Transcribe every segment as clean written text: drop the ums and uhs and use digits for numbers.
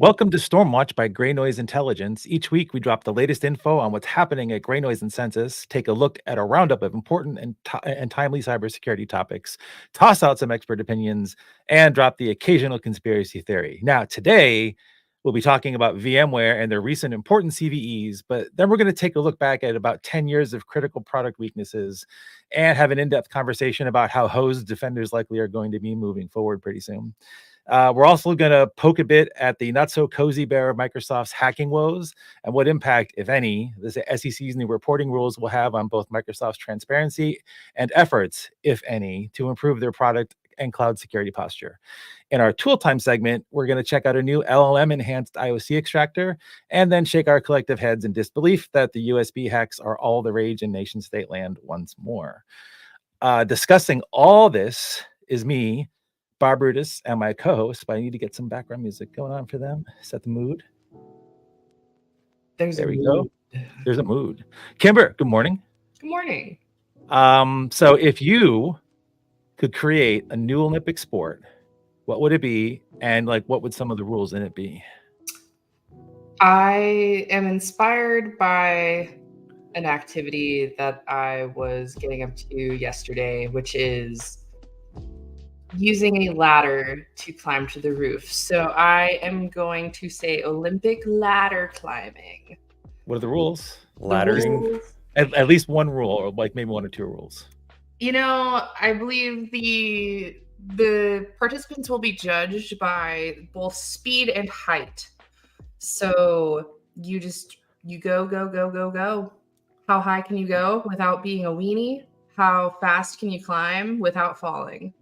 Welcome to Stormwatch by Gray Noise Intelligence. Each week, we drop the latest info on what's happening at Gray Noise and Census, take a look at a roundup of important and timely cybersecurity topics, toss out some expert opinions, and drop the occasional conspiracy theory. Now, today, we'll be talking about VMware and their recent important CVEs, but then we're going to take a look back at about 10 years of critical product weaknesses and have an in-depth conversation about how hosed defenders likely are going to be moving forward pretty soon. We're also going to poke a bit at the not so cozy bear of Microsoft's hacking woes and what impact, if any, the SEC's new reporting rules will have on both Microsoft's transparency and efforts, if any, to improve their product and cloud security posture. In our tool time segment, we're going to check out a new LLM enhanced IOC extractor and then shake our collective heads in disbelief that the USB hacks are all the rage in nation state land once more. Discussing all this is me, Bob Brutus, and my co-host, but I need to get some background music going on for them. Set the mood. There we go. There's a mood. Kimber, good morning. Good morning. So if you could create a new Olympic sport, what would it be? And what would some of the rules in it be? I am inspired by an activity that I was getting up to yesterday, which is using a ladder to climb to the roof. So I am going to say Olympic ladder climbing. What are the rules? Laddering? At least one rule, or maybe one or two rules. I believe the participants will be judged by both speed and height. So you go. How high can you go without being a weenie? How fast can you climb without falling?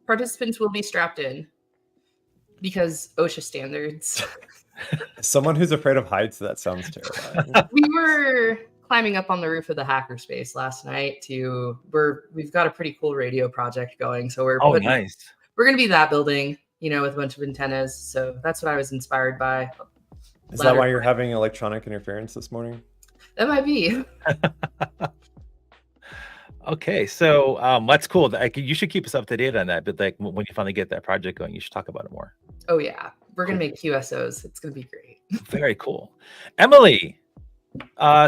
Participants will be strapped in because OSHA standards. Someone who's afraid of heights, that sounds terrifying. We were climbing up on the roof of the hackerspace last night we've got a pretty cool radio project going. So nice. We're going to be that building, with a bunch of antennas. So that's what I was inspired by. Is that why you're having electronic interference this morning? That might be. Okay, so that's cool. You should keep us up to date on that. But when you finally get that project going, you should talk about it more. Oh yeah, we're gonna make QSOs. It's gonna be great. Very cool, Emily.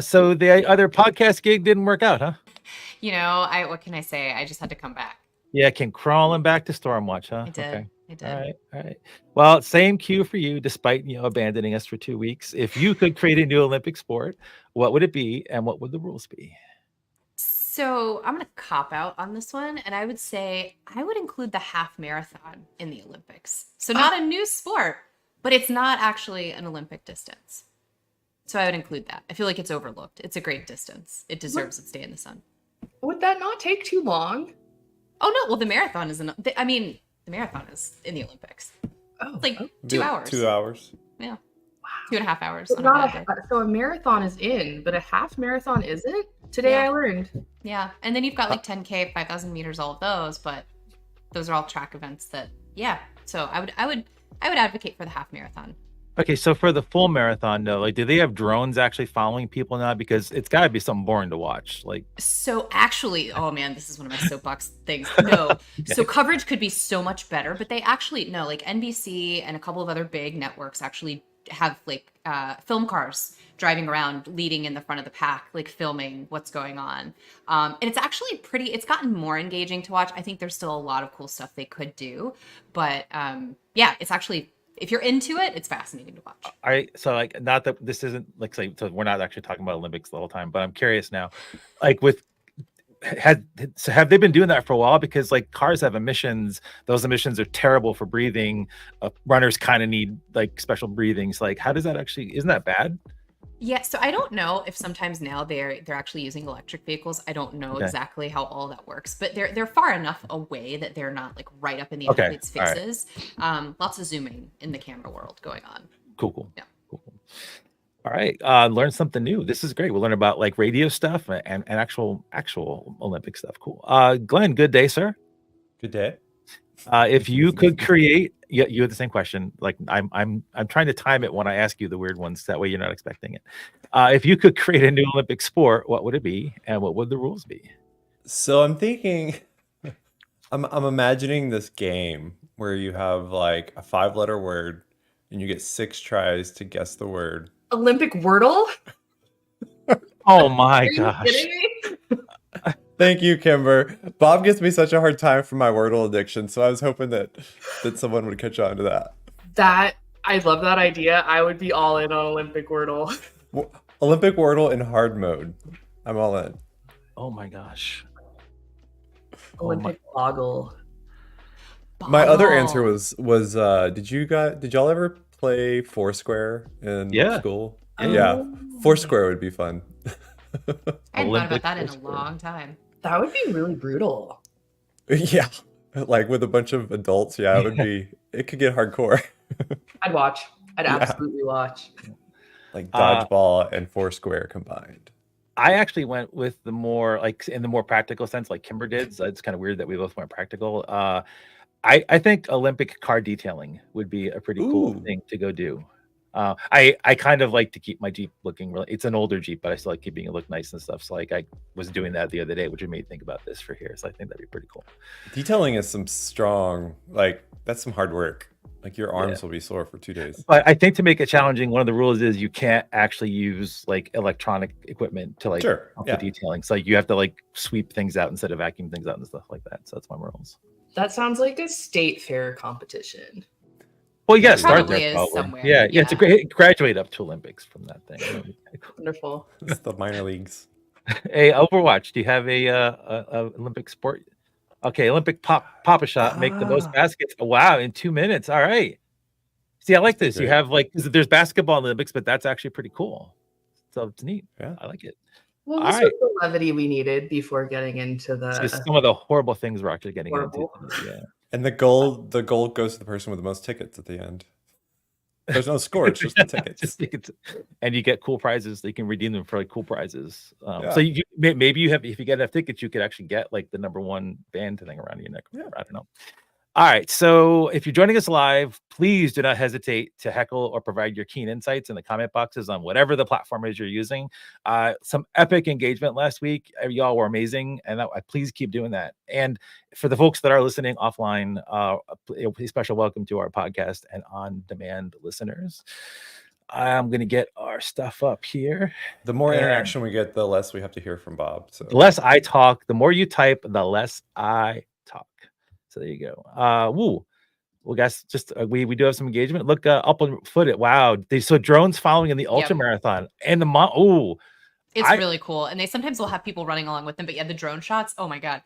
So the other podcast gig didn't work out, huh? What can I say? I just had to come back. Yeah, came crawling back to Stormwatch, huh? I did. Okay. I did. All right. Well, same cue for you, despite abandoning us for 2 weeks. If you could create a new Olympic sport, what would it be, and what would the rules be? So I'm going to cop out on this one, and I would say I would include the half marathon in the Olympics. So not a new sport, but it's not actually an Olympic distance. So I would include that. I feel like it's overlooked. It's a great distance. It deserves its day in the sun. Would that not take too long? Oh, no. Well, the marathon is the marathon is in the Olympics. Oh, it's like 2 hours. 2 hours. Yeah. Wow. 2.5 hours. So a marathon is in, but a half marathon isn't? Today I learned. Yeah. And then you've got 10K, 5,000 meters, all of those, but those are all track events so I would advocate for the half marathon. Okay, so for the full marathon, though, do they have drones actually following people now? Because it's got to be something boring to watch. So actually, oh man, this is one of my soapbox things. No, okay. So coverage could be so much better, but they actually NBC and a couple of other big networks actually have film cars driving around, leading in the front of the pack, filming what's going on. And it's actually it's gotten more engaging to watch. I think there's still a lot of cool stuff they could do, but it's actually, if you're into it, it's fascinating to watch. So not that this isn't so we're not actually talking about Olympics the whole time, but I'm curious now, have they been doing that for a while? Because cars have emissions. Those emissions are terrible for breathing. Runners kind of need special breathings. How does that actually, isn't that bad? Yeah, so I don't know if sometimes now they're actually using electric vehicles. I don't know exactly how all that works, but they're far enough away that they're not right up in the athletes' faces. Right. Lots of zooming in the camera world going on. Cool. Yeah. Cool. All right, learn something new. This is great. We'll learn about radio stuff and actual Olympic stuff. Cool. Glenn, good day, sir. Good day. If you could create, you had the same question. I'm trying to time it when I ask you the weird ones. That way you're not expecting it. If you could create a new Olympic sport, what would it be, and what would the rules be? So I'm thinking, I'm imagining this game where you have a 5-letter word. and you get 6 tries to guess the word. Olympic Wordle? Oh my Are you gosh. kidding me? Thank you, Kimber. Bob gives me such a hard time for my Wordle addiction, so I was hoping that someone would catch on to that. I love that idea. I would be all in on Olympic Wordle. Olympic Wordle in hard mode. I'm all in. Oh my gosh. Olympic Boggle. My other Boggle. answer was did y'all ever play Foursquare in Yeah. school? Yeah. Yeah. Foursquare would be fun. I hadn't thought Olympic about that in a Foursquare. long time. That would be really brutal. Yeah. Like with a bunch of adults, yeah, it could get hardcore. I'd watch. I'd Yeah. absolutely watch. Like dodgeball and Foursquare combined. I actually went with the more like in the more practical sense, like Kimber did. So it's kind of weird that we both went practical. I think Olympic car detailing would be a pretty cool Ooh. thing to go do. I kind of like to keep my Jeep looking really. It's an older Jeep, but I still like keeping it look nice and stuff. So like I was doing that the other day, which made me think about this for here. So I think that'd be pretty cool. Detailing is some strong, like that's some hard work. Like your arms will be sore for 2 days. But I think to make it challenging, one of the rules is you can't actually use like electronic equipment to like Sure. help Yeah. the detailing. So you have to like sweep things out instead of vacuum things out and stuff like that. So that's one of the rules. That sounds like a state fair competition. Well, you got to It start probably there. is Probably. somewhere, Yeah, it's a yeah. great graduate up to Olympics from that thing. That'd be kinda cool. Wonderful. It's the minor leagues. Hey, Overwatch, do you have a Olympic sport? Okay, Olympic pop a shot, make the most Ah. baskets. Wow, in 2 minutes. All right. See, I like this. You Great. have like there's basketball in the Olympics, but that's actually pretty cool. So it's neat. Yeah. I like it. Well, All this right. was the levity we needed before getting into So the some of the horrible things we're actually getting horrible. into. Yeah. And the gold goes to the person with the most tickets at the end. There's no score, it's just the tickets. Just tickets. And you get cool prizes. So you can redeem them for like cool prizes. Yeah. So maybe you have, if you get enough tickets, you could actually get like the #1 band thing around your neck. Yeah. I don't know. All right. So if you're joining us live, please do not hesitate to heckle or provide your keen insights in the comment boxes on whatever the platform is you're using. Some epic engagement last week. Y'all were amazing. And please keep doing that. And for the folks that are listening offline, a special welcome to our podcast and on-demand listeners. I'm going to get our stuff up here. The more And- interaction we get, the less we have to hear from Bob. So The less I talk, the more you type, the less I talk. So there you go. Well, guys, just we do have some engagement. Look up on foot it. Wow. So drones following in the ultra marathon and the It's really cool. And they sometimes will have people running along with them. But yeah, the drone shots, oh my God.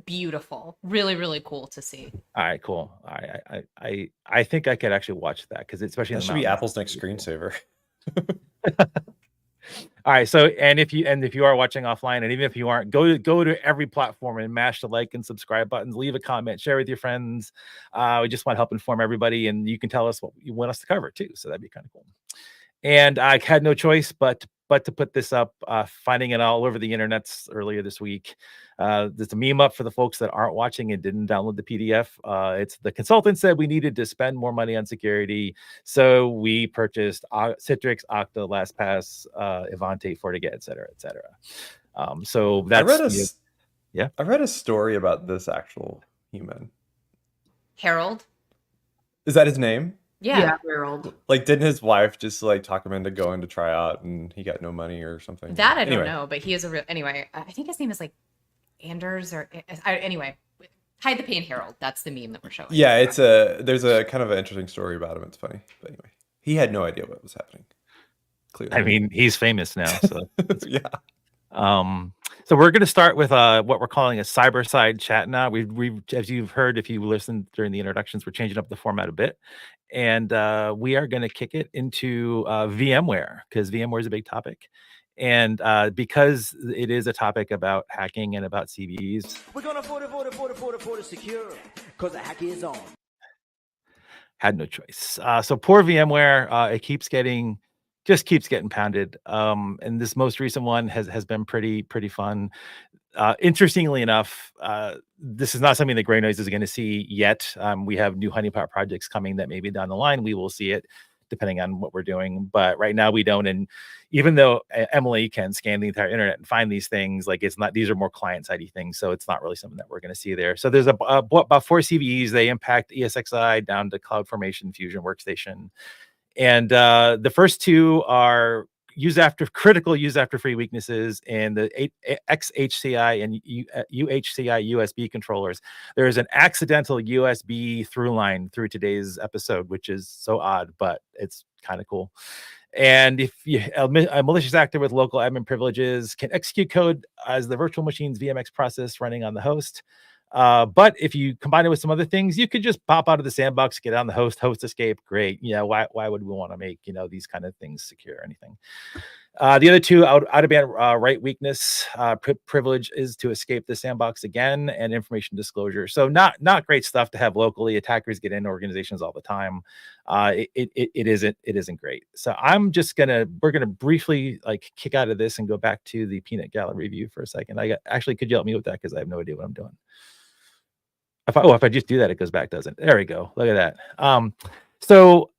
Beautiful. Really, really cool to see. All right, cool. I think I could actually watch that because especially in that the should be mountains. Apple's next screensaver. All right, so if you are watching offline, and even if you aren't, go to every platform and mash the like and subscribe buttons, leave a comment, share with your friends. We just want to help inform everybody, and you can tell us what you want us to cover too. So that'd be kind of cool. And I had no choice but to put this up, finding it all over the internets earlier this week. There's a meme up for the folks that aren't watching and didn't download the PDF. It's the consultant said we needed to spend more money on security, so we purchased Citrix, Okta, LastPass, Ivanti, FortiGate, et cetera, et cetera. So that's I read a story about this actual human. Harold. Is that his name? Yeah. Harold. Like, didn't his wife just like talk him into going to try out, and he got no money or something? That I don't Anyway. know, but he is a real. Anyway, I think his name is like Anders or anyway. Hide the Pain Harold. That's the meme that we're showing. Yeah, there's a kind of an interesting story about him. It's funny, but anyway, he had no idea what was happening. Clearly, I mean, he's famous now. So yeah. So we're going to start with what we're calling a cyber-side chat now. We've as you've heard, if you listened during the introductions, we're changing up the format a bit, and we are going to kick it into VMware because VMware is a big topic, and because it is a topic about hacking and about CVEs. We're gonna for secure because the hack is on. Had no choice. So poor VMware, it keeps getting pounded. And this most recent one has been pretty fun. Interestingly enough, this is not something that Grey Noise is going to see yet. We have new honeypot projects coming that maybe down the line we will see it. depending on what we're doing. But right now we don't. And even though Emily can scan the entire internet and find these things, like it's not, these are more client-sidey things. So it's not really something that we're going to see there. So there's about 4 CVEs. They impact ESXi down to CloudFormation, Fusion Workstation. And the first 2 are critical use after free weaknesses in the XHCI and UHCI USB controllers. There is an accidental USB through line through today's episode, which is so odd, but it's kind of cool. And if a malicious actor with local admin privileges can execute code as the virtual machine's VMX process running on the host. But if you combine it with some other things, you could just pop out of the sandbox, get on the host escape. Great. Why would we want to make, these kind of things secure or anything? The other 2, out of band write weakness privilege is to escape the sandbox again, and information disclosure. So not great stuff to have locally. Attackers get in organizations all the time. It isn't great. So we're gonna briefly kick out of this and go back to the peanut gallery review for a second. Could you help me with that, because I have no idea what I'm doing. If I just do that, it goes back, doesn't it? There we go. Look at that. So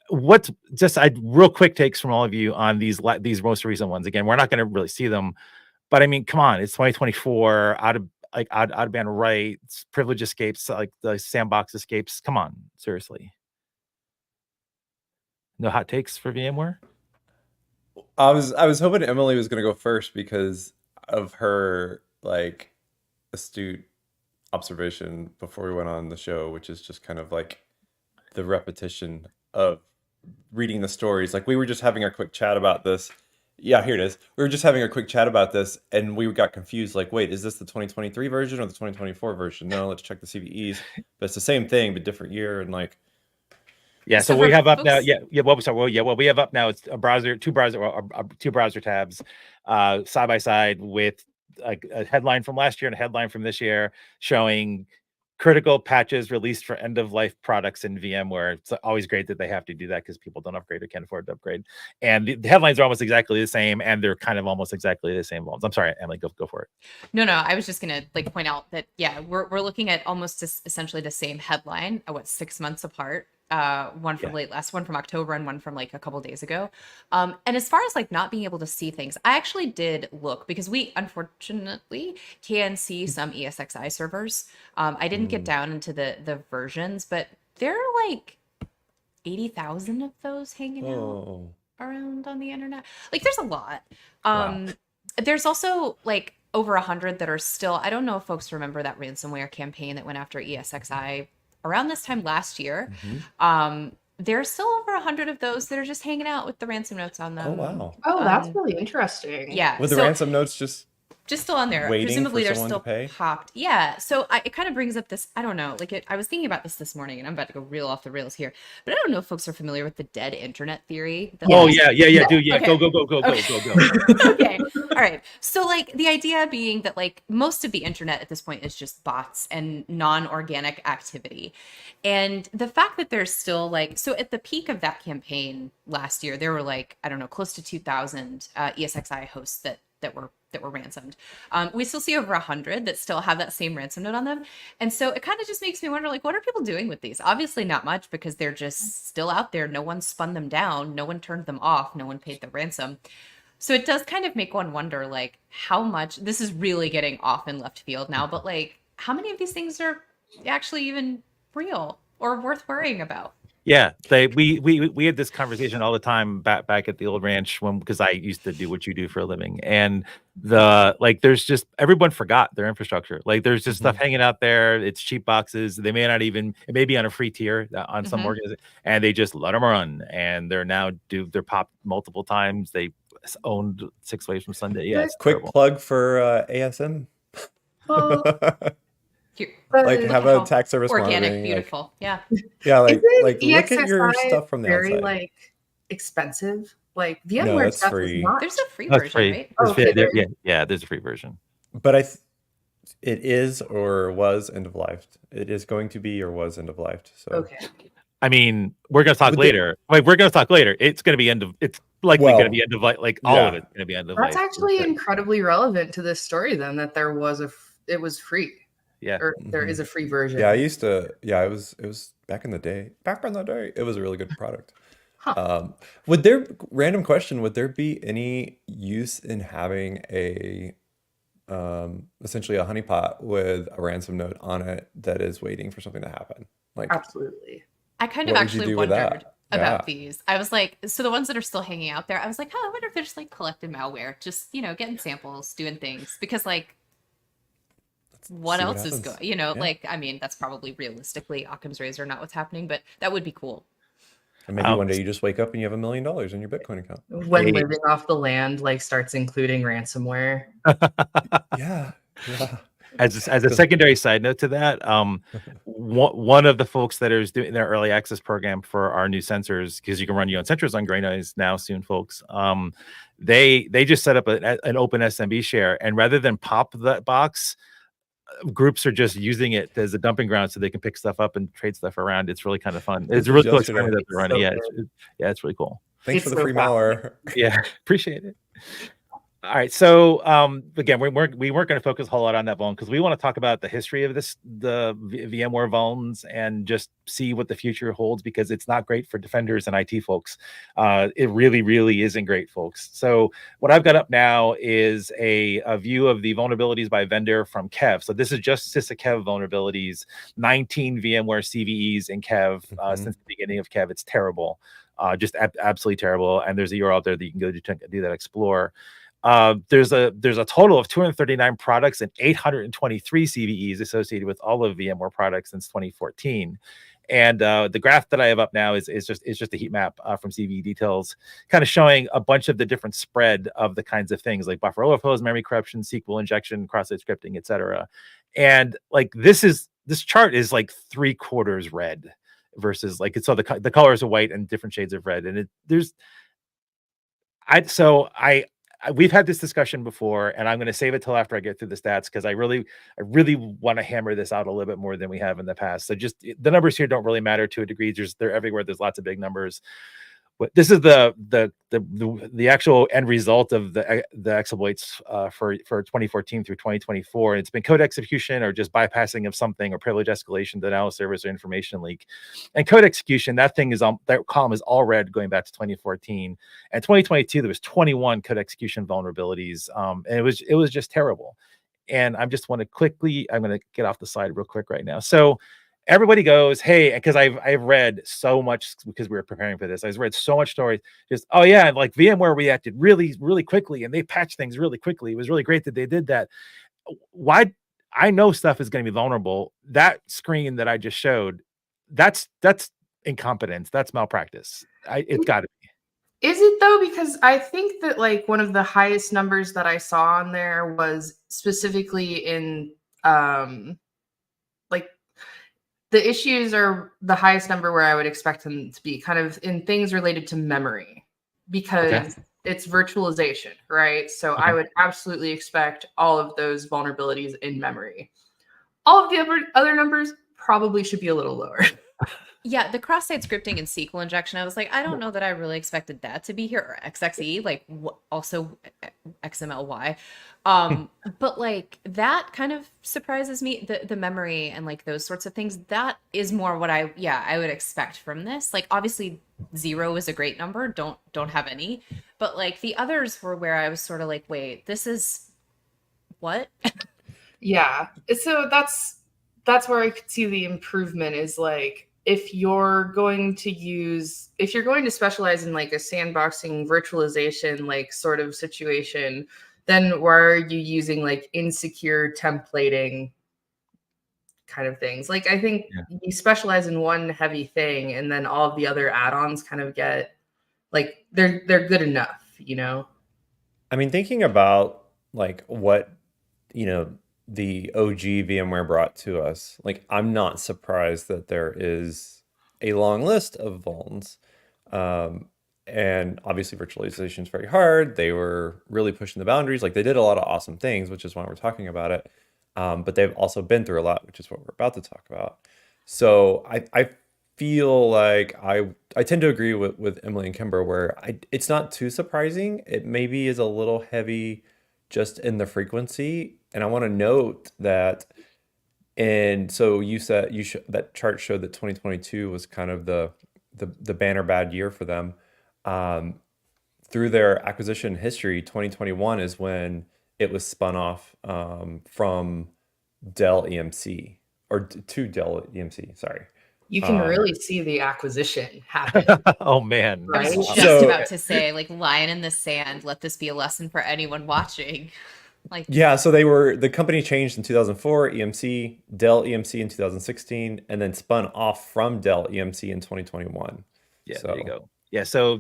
what's just real quick takes from all of you on these most recent ones. Again, we're not going to really see them, but I mean, come on, it's 2024. Out of band rights, privilege escapes, like the sandbox escapes. Come on, seriously. No hot takes for VMware? I was hoping Emily was going to go first because of her astute observation before we went on the show, which is just kind of like the repetition of reading the stories. Like, we were just having a quick chat about this. Yeah, here it is. We were just having a quick chat about this, and we got confused. Like, wait, is this the 2023 version or the 2024 version? No, let's check the CVEs. But it's the same thing, but different year. And yeah. So we have up now. What we have up now is two browser tabs, side by side with a headline from last year and a headline from this year showing critical patches released for end-of-life products in VMware. It's always great that they have to do that because people don't upgrade or can't afford to upgrade. And the headlines are almost exactly the same, and they're kind of almost exactly the same volumes. I'm sorry, Emily, go for it. No, I was just gonna point out that we're looking at almost essentially the same headline, 6 months apart. One from late last, one from October, and one from a couple days ago. And as far as not being able to see things, I actually did look, because we unfortunately can see some ESXi servers. I didn't get down into the versions, but there are 80,000 of those hanging out around on the internet. There's a lot. Wow. There's also over 100 that are still, I don't know if folks remember that ransomware campaign that went after ESXi around this time last year. There's still over 100 of those that are just hanging out with the ransom notes on them. Oh, wow. Oh, that's really interesting. Yeah. With the ransom notes just still on there. waiting Presumably for they're someone still to pay? popped. Yeah. So it kind of brings up this, I don't know, I was thinking about this morning, and I'm about to go real off the rails here, but I don't know if folks are familiar with the dead internet theory. Oh, yeah. Dude, yeah. Okay. Go. Okay. All right. So the idea being that most of the internet at this point is just bots and non-organic activity. And the fact that there's still so at the peak of that campaign last year, there were I don't know, close to 2,000 ESXi hosts that were ransomed. We still see over 100 that still have that same ransom note on them. And so it kind of just makes me wonder, what are people doing with these? Obviously not much, because they're just still out there. No one spun them down. No one turned them off. No one paid the ransom. So it does kind of make one wonder, how much, this is really getting off in left field now, but how many of these things are actually even real or worth worrying about? Yeah, we had this conversation all the time back at the old ranch because I used to do what you do for a living, and there's just, everyone forgot their infrastructure. There's just stuff hanging out there. It's cheap boxes. They may not even, it may be on a free tier on some organization, and they just let them run, and they're popped multiple times. They owned 6 ways from Sunday. Yeah, it's quick terrible. plug for ASM. Well, have a attack service organic, monitoring, beautiful. Yeah. Look at ESXi your stuff from the very outside. expensive. VMware No, that's stuff free. is not. There's a free That's version, free. right? There's Okay, free- there's a free version. But it is or was end of life. It is going to be or was end of life. So Okay. I mean, we're gonna talk later. We're gonna talk later. It's gonna be it's likely gonna be end of life. All of it's gonna be end of life. That's actually incredibly relevant to this story, then, that there was it was free. Yeah. Or there is a free version. Yeah, I used to. Yeah, it was back in the day. It was a really good product. Would there, random question, would there be any use in having a essentially a honeypot with a ransom note on it that is waiting for something to happen? Like, Absolutely. I kind of what would you actually do with wondered that? about Yeah. these. I was like, so the ones that are still hanging out there, I was like, oh, I wonder if they're just like collecting malware, just, getting samples, doing things. Because like, what See what else is happens. going, Yeah. like, I mean, that's probably realistically Occam's razor, not what's happening, but that would be cool. And maybe Um, one day you just wake up and you have $1 million in your Bitcoin account. When Hey. living off the land like starts including ransomware. Yeah. Yeah. As a secondary side note to that, one of the folks that is doing their early access program for our new sensors, because you can run your own sensors on Gray Noise now soon, folks. They just set up an open SMB share, and rather than pop that box, groups are just using it as a dumping ground so they can pick stuff up and trade stuff around. It's really kind of fun. It's a really cool Yesterday. experiment that they're running. So It's really cool. Thanks It's for the so free malware. Yeah, appreciate it. All right, so again, we weren't going to focus a whole lot on that vuln because we want to talk about the history of the VMware vulns and just see what the future holds, because it's not great for defenders and IT folks. It really, really isn't great, folks. So what I've got up now is a view of the vulnerabilities by vendor from Kev. So this is just CISA Kev vulnerabilities, 19 VMware CVEs in Kev since the beginning of Kev. It's terrible, just absolutely terrible. And there's a URL there that you can go to do that explore. There's a total of 239 products and 823 CVEs associated with all of VMware products since 2014. And the graph that I have up now is just a heat map from CVE details, kind of showing a bunch of the different spread of the kinds of things like buffer overflows, memory corruption, SQL injection, cross-site scripting, etc. And like this chart is like 3/4 red versus like so the colors are white and different shades of red, and we've had this discussion before, and I'm going to save it till after I get through the stats because I really want to hammer this out a little bit more than we have in the past. So just the numbers here don't really matter to a degree. They're everywhere. There's lots of big numbers. But this is the actual end result of the exploits for 2014 through 2024. It's been code execution or just bypassing of something or privilege escalation, denial of service, or information leak. And code execution, that column is all red going back to 2014. And 2022 there was 21 code execution vulnerabilities, and it was just terrible. And I'm going to get off the slide real quick right now. So everybody goes, hey, because I've read so much because we were preparing for this. I've read so much stories. Just, oh yeah, like VMware reacted really, really quickly and they patched things really quickly. It was really great that they did that. Why? I know stuff is going to be vulnerable. That screen that I just showed, that's incompetence. That's malpractice. It's got to be. Is it though? Because I think that like one of the highest numbers that I saw on there was specifically in like the issues are the highest number where I would expect them to be kind of in things related to memory, because it's virtualization, right? So I would absolutely expect all of those vulnerabilities in memory. All of the other numbers probably should be a little lower. Yeah, the cross-site scripting and SQL injection, I was like, I don't know that I really expected that to be here, or ESXi, like also XMLY. But like that kind of surprises me. The memory and like those sorts of things, that is more what I would expect from this. Like obviously 0 is a great number, don't have any. But like the others were where I was sort of like, wait, this is what? Yeah. So that's where I could see the improvement is like, if you're going to specialize in like a sandboxing virtualization like sort of situation, then why are you using like insecure templating kind of things? Like I think you specialize in one heavy thing and then all of the other add-ons kind of get like they're good enough, you know? I mean, thinking about like what, the OG VMware brought to us, like I'm not surprised that there is a long list of vulns. And obviously virtualization is very hard. They were really pushing the boundaries. Like they did a lot of awesome things, which is why we're talking about it. But they've also been through a lot, which is what we're about to talk about. So I feel like I tend to agree with Emily and Kimber where it's not too surprising. It maybe is a little heavy just in the frequency. And I want to note that, and so you said that chart showed that 2022 was kind of the banner bad year for them. through their acquisition history, 2021 is when it was spun off from Dell EMC, or to Dell EMC, sorry. You can really see the acquisition happen, Oh man. I was right? just So- about to say, like, lion in the sand. Let this be a lesson for anyone watching. Like, Yeah, so the company changed in 2004, EMC, Dell EMC in 2016, and then spun off from Dell EMC in 2021. Yeah, So- there you go. Yeah, so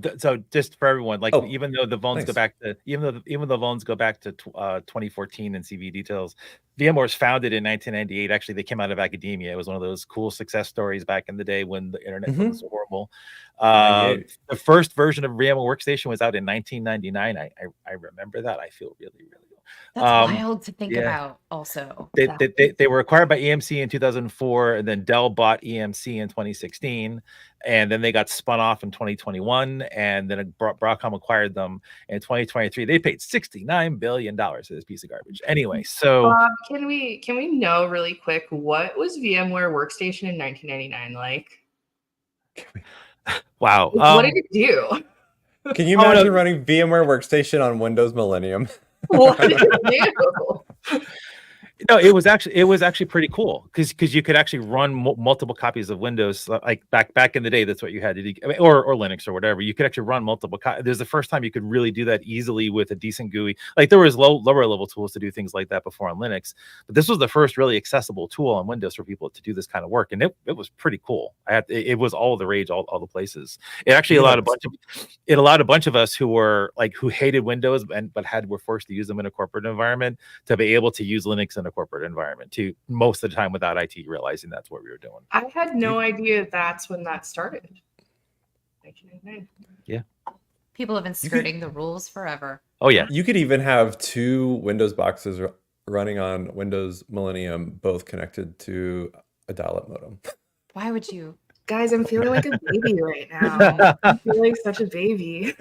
just for everyone, like Oh, even though the Vulns go nice. back to even though the Vulns go back to 2014 and CV details, VMware was founded in 1998. Actually, they came out of academia. It was one of those cool success stories back in the day when the internet wasn't so horrible. 98. The first version of VMware Workstation was out in 1999. I remember that. I feel really good. that's wild to think yeah. about also. They were acquired by EMC in 2004, and then Dell bought EMC in 2016, and then they got spun off in 2021, and then Broadcom acquired them in 2023. They paid $69 billion for this piece of garbage. Anyway, so Can we know really quick, what was VMware Workstation in 1999 like? wow. What did it do? Can you Oh, no. imagine running VMware Workstation on Windows Millennium? What did it do? No, it was actually pretty cool because you could actually run multiple copies of Windows, like back in the day. That's what you had to do, I mean, or Linux or whatever. You could actually run multiple. There's the first time you could really do that easily with a decent GUI. Like there was lower level tools to do things like that before on Linux, but this was the first really accessible tool on Windows for people to do this kind of work, and it was pretty cool. It was all the rage, all the places. It actually allowed a bunch of us who were who hated Windows but were forced to use them in a corporate environment to be able to use Linux in a corporate environment too, most of the time without IT realizing that's what we were doing. I had no idea that's when that started. 1999. Yeah. People have been skirting the rules forever. Oh yeah. You could even have two Windows boxes running on Windows Millennium, both connected to a dial-up modem. Why would you? Guys, I'm feeling like a baby right now. I feel like such a baby.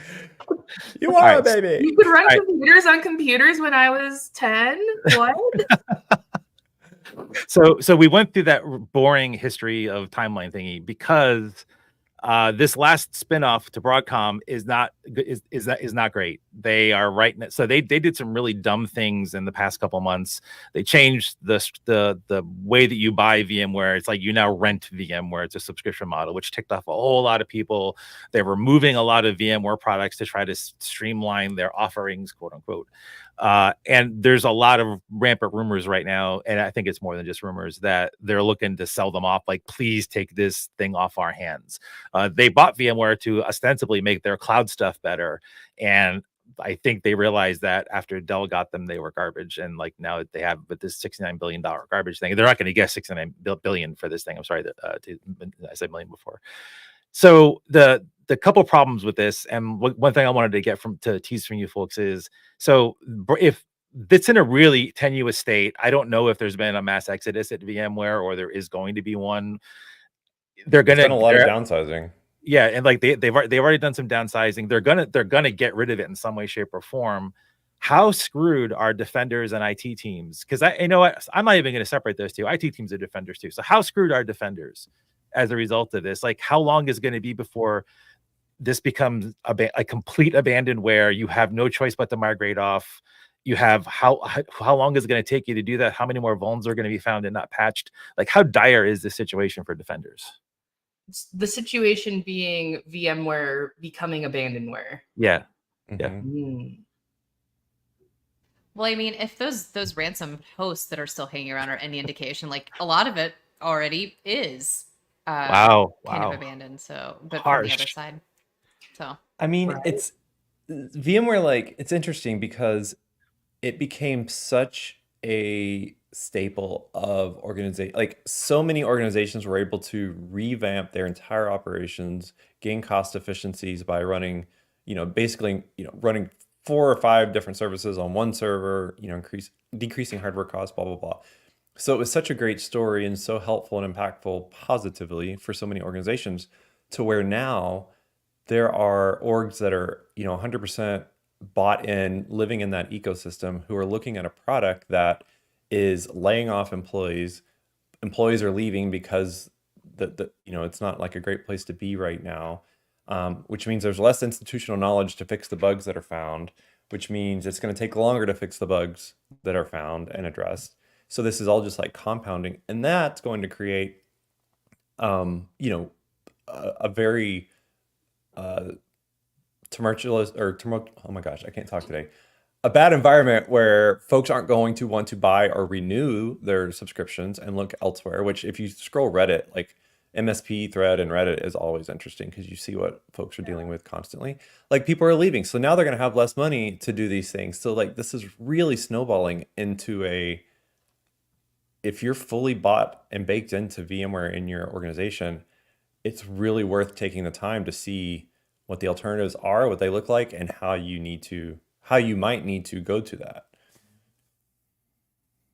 You are All a right. baby. You could run All right. computers on computers when I was 10? What? So we went through that boring history of timeline thingy because this last spinoff to Broadcom is not great. They are right now. So they did some really dumb things in the past couple months. They changed the way that you buy VMware. It's like you now rent VMware. It's a subscription model, which ticked off a whole lot of people. They're removing a lot of VMware products to try to streamline their offerings, quote unquote. And there's a lot of rampant rumors right now, and I think it's more than just rumors, that they're looking to sell them off. Like, please take this thing off our hands. They bought VMware to ostensibly make their cloud stuff better, and I think they realized that after Dell got them, they were garbage, and like now they have but this $69 billion garbage thing. They're not going to get $69 billion for this thing. I'm sorry that I said million before. So the couple problems with this, and one thing I wanted to get to tease from you folks is, so if it's in a really tenuous state, I don't know if there's been a mass exodus at VMware or there is going to be one. They're There's gonna been a lot of downsizing. Yeah, and like they've already done some downsizing. They're gonna get rid of it in some way, shape, or form. How screwed are defenders and IT teams? Because you know what, I'm not even going to separate those two. IT teams are defenders too. So how screwed are defenders as a result of this? Like, how long is it going to be before this becomes a complete abandonware? You have no choice but to migrate off. You have how long is it going to take you to do that? How many more vulns are going to be found and not patched? Like, how dire is this situation for defenders? The situation being VMware becoming abandonware. Yeah. Mhm. Well, I mean, if those ransom hosts that are still hanging around are any indication, like a lot of it already is kind of abandoned. So, but from the other side. So I mean, Right. it's VMware, like, it's interesting because it became such a staple of organization. Like, so many organizations were able to revamp their entire operations, gain cost efficiencies by running, basically, running 4 or 5 different services on one server, decreasing hardware costs, blah, blah, blah. So it was such a great story and so helpful and impactful positively for so many organizations, to where now there are orgs that are, 100% bought in, living in that ecosystem, who are looking at a product that is laying off employees. Employees are leaving because it's not like a great place to be right now. which means there's less institutional knowledge to fix the bugs that are found, which means it's going to take longer to fix the bugs that are found and addressed. So this is all just like compounding, and that's going to create, you know, a very tumultuous oh my gosh, I can't talk today. A bad environment where folks aren't going to want to buy or renew their subscriptions and look elsewhere, which if you scroll Reddit, like MSP thread and Reddit is always interesting because you see what folks are dealing with constantly. Like people are leaving. So now they're going to have less money to do these things. So like this is really snowballing into if you're fully bought and baked into VMware in your organization, it's really worth taking the time to see what the alternatives are, what they look like, and how you might need to go to that.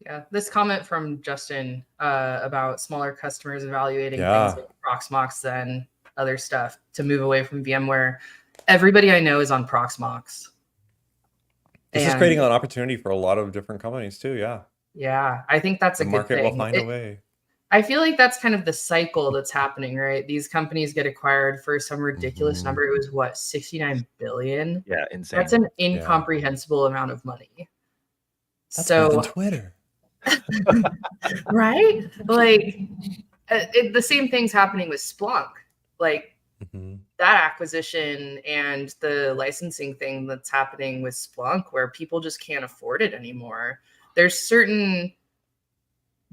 Yeah, this comment from Justin about smaller customers evaluating Yeah. things like Proxmox and other stuff to move away from VMware. Everybody I know is on Proxmox. This is And creating an opportunity for a lot of different companies too. Yeah. yeah, I think that's a The good market thing. will find a way. I feel like that's kind of the cycle that's happening, right? These companies get acquired for some ridiculous Mhm. number. It was what, 69 billion? Yeah, insane. That's an incomprehensible amount of money. That's more than So, Twitter. right? Like, the same thing's happening with Splunk. Like, Mhm. that acquisition and the licensing thing that's happening with Splunk, where people just can't afford it anymore. There's certain